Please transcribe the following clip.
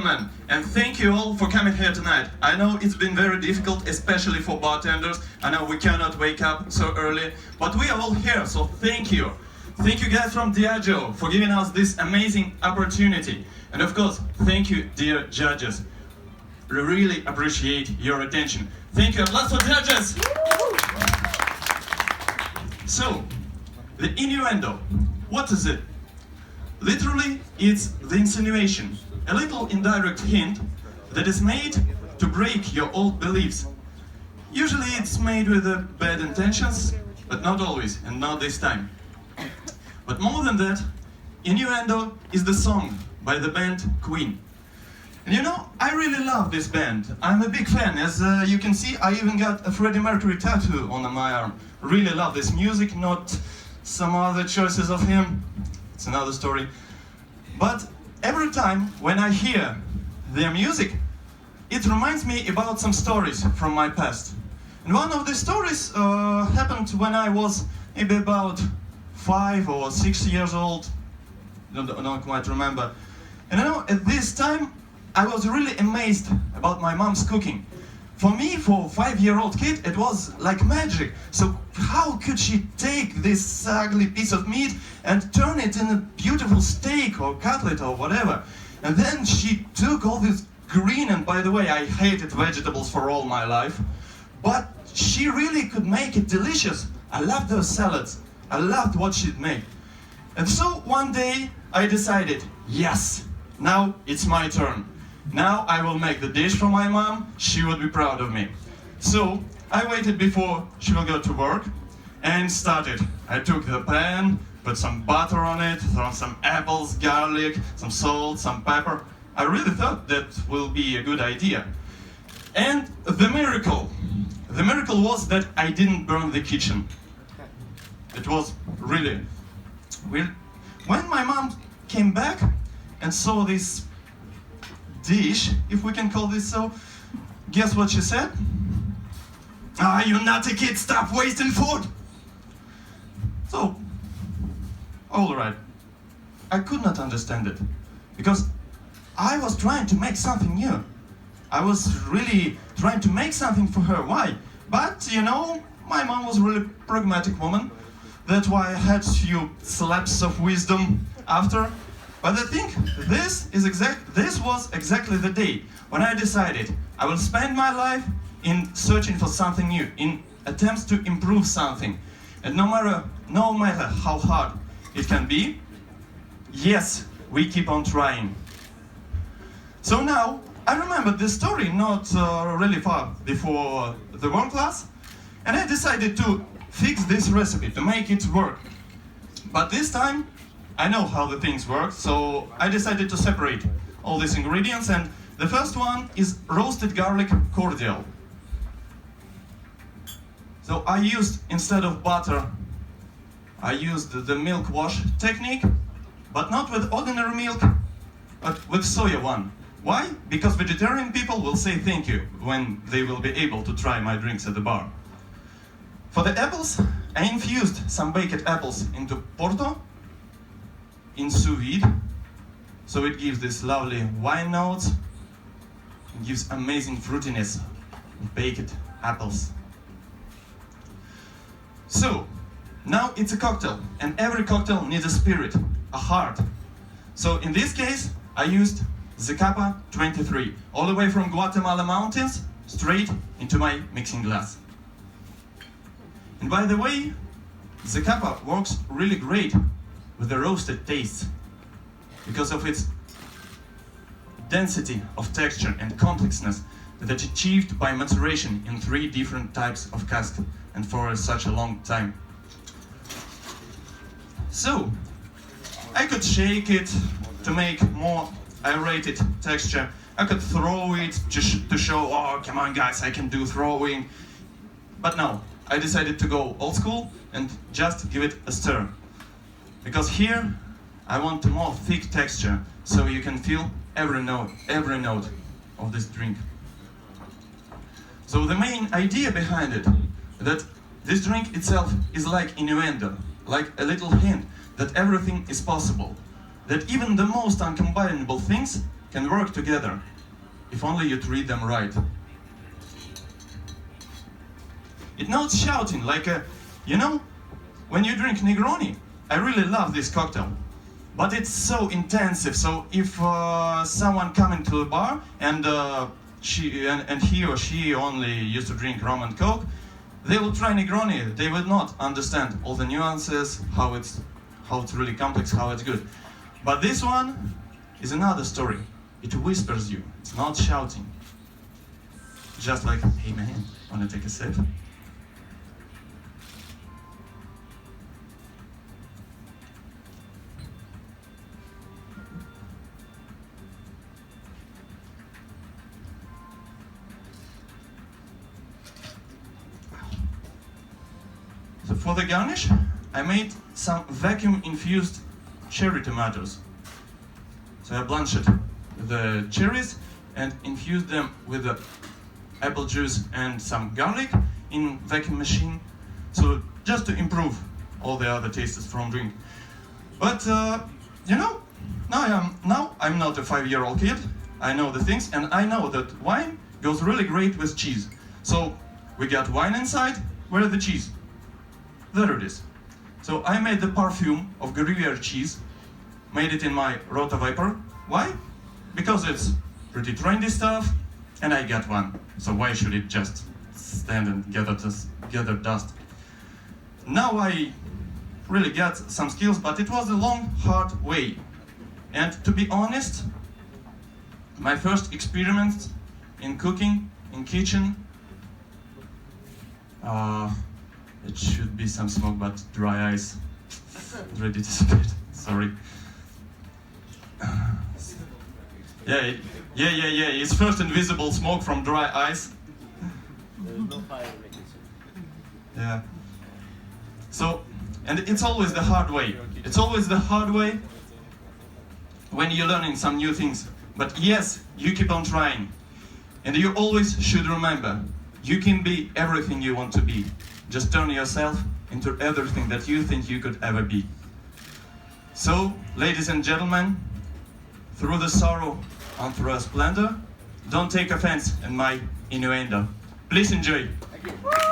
gentlemen, and thank you all for coming here tonight. I know it's been very difficult, especially for bartenders. I know we cannot wake up so early, but we are all here, so thank you. Thank you guys from Diageo for giving us this amazing opportunity. And of course, thank you, dear judges. We really appreciate your attention. Thank you, lots of judges! So, the innuendo, what is it? Literally, it's the insinuation, a little indirect hint that is made to break your old beliefs. Usually it's made with bad intentions, but not always, and not this time. But more than that, innuendo is the song by the band Queen. And you know, I really love this band. I'm a big fan. As you can see, I even got a Freddie Mercury tattoo on my arm. Really love this music, not some other choices of him. It's another story. But every time when I hear their music, it reminds me about some stories from my past. And one of the stories happened when I was maybe about 5 or 6 years old. Don't quite remember. And you know, at this time, I was really amazed about my mom's cooking. For me, for a 5-year-old kid, it was like magic. So how could she take this ugly piece of meat and turn it in a beautiful steak or cutlet or whatever? And then she took all this green, and by the way, I hated vegetables for all my life, but she really could make it delicious. I loved those salads. I loved what she'd make. And so one day I decided, yes, now it's my turn. Now I will make the dish for my mom. She would be proud of me. So I waited before she will go to work and started. I took the pan, put some butter on it, thrown some apples, garlic, some salt, some pepper. I really thought that will be a good idea. And the miracle was that I didn't burn the kitchen. It was really weird. When my mom came back and saw this dish, if we can call this so, guess what she said? Ah, you naughty kid, stop wasting food! So, alright, I could not understand it, because I was trying to make something new. I was really trying to make something for her. Why? But, you know, my mom was a really pragmatic woman. That's why I had few slaps of wisdom after. But I think this was exactly the day when I decided I will spend my life in searching for something new, in attempts to improve something. And no matter how hard it can be, yes, we keep on trying. So now, I remember this story not really far before the world class, and I decided to fix this recipe, to make it work. But this time, I know how the things work, so I decided to separate all these ingredients, and the first one is roasted garlic cordial. So I used, instead of butter, I used the milk wash technique, but not with ordinary milk, but with soya one. Why? Because vegetarian people will say thank you when they will be able to try my drinks at the bar. For the apples, I infused some baked apples into Porto, in sous vide, so it gives this lovely wine notes, it gives amazing fruitiness of baked apples. So, now it's a cocktail, and every cocktail needs a spirit, a heart. So in this case, I used Zacapa 23, all the way from Guatemala mountains, straight into my mixing glass. And by the way, Zacapa works really great with the roasted taste because of its density of texture and complexness that achieved by maturation in 3 different types of cask and for such a long time. So, I could shake it to make more aerated texture. I could throw it to show, oh, come on guys, I can do throwing. But no, I decided to go old school and just give it a stir. Because here, I want a more thick texture, so you can feel every note of this drink. So the main idea behind it, that this drink itself is like innuendo, like a little hint that everything is possible, that even the most uncombinable things can work together if only you treat them right. It notes shouting like when you drink Negroni. I really love this cocktail, but it's so intensive. So if someone come into the bar and he or she only used to drink rum and coke, they will try Negroni. They will not understand all the nuances, how it's really complex, how it's good. But this one is another story. It whispers you. It's not shouting. Just like, hey man, wanna take a sip? So for the garnish, I made some vacuum-infused cherry tomatoes. So I blanched the cherries and infused them with the apple juice and some garlic in vacuum machine. So just to improve all the other tastes from drink. But now I'm not a 5-year-old kid. I know the things, and I know that wine goes really great with cheese. So we got wine inside. Where is the cheese? There it is. So I made the perfume of Gruyere cheese, made it in my Rota Viper. Why? Because it's pretty trendy stuff, and I got one. So why should it just stand and gather dust? Now I really got some skills, but it was a long, hard way. And to be honest, my first experiments in cooking, in kitchen, it should be some smoke, but dry ice. Ready to spit. Sorry. Yeah. It's first invisible smoke from dry ice. There's no fire making it. Yeah. So, and it's always the hard way. It's always the hard way when you're learning some new things. But yes, you keep on trying. And you always should remember, you can be everything you want to be. Just turn yourself into everything that you think you could ever be. So, ladies and gentlemen, through the sorrow and through the splendor, don't take offense in my innuendo. Please enjoy. Thank you.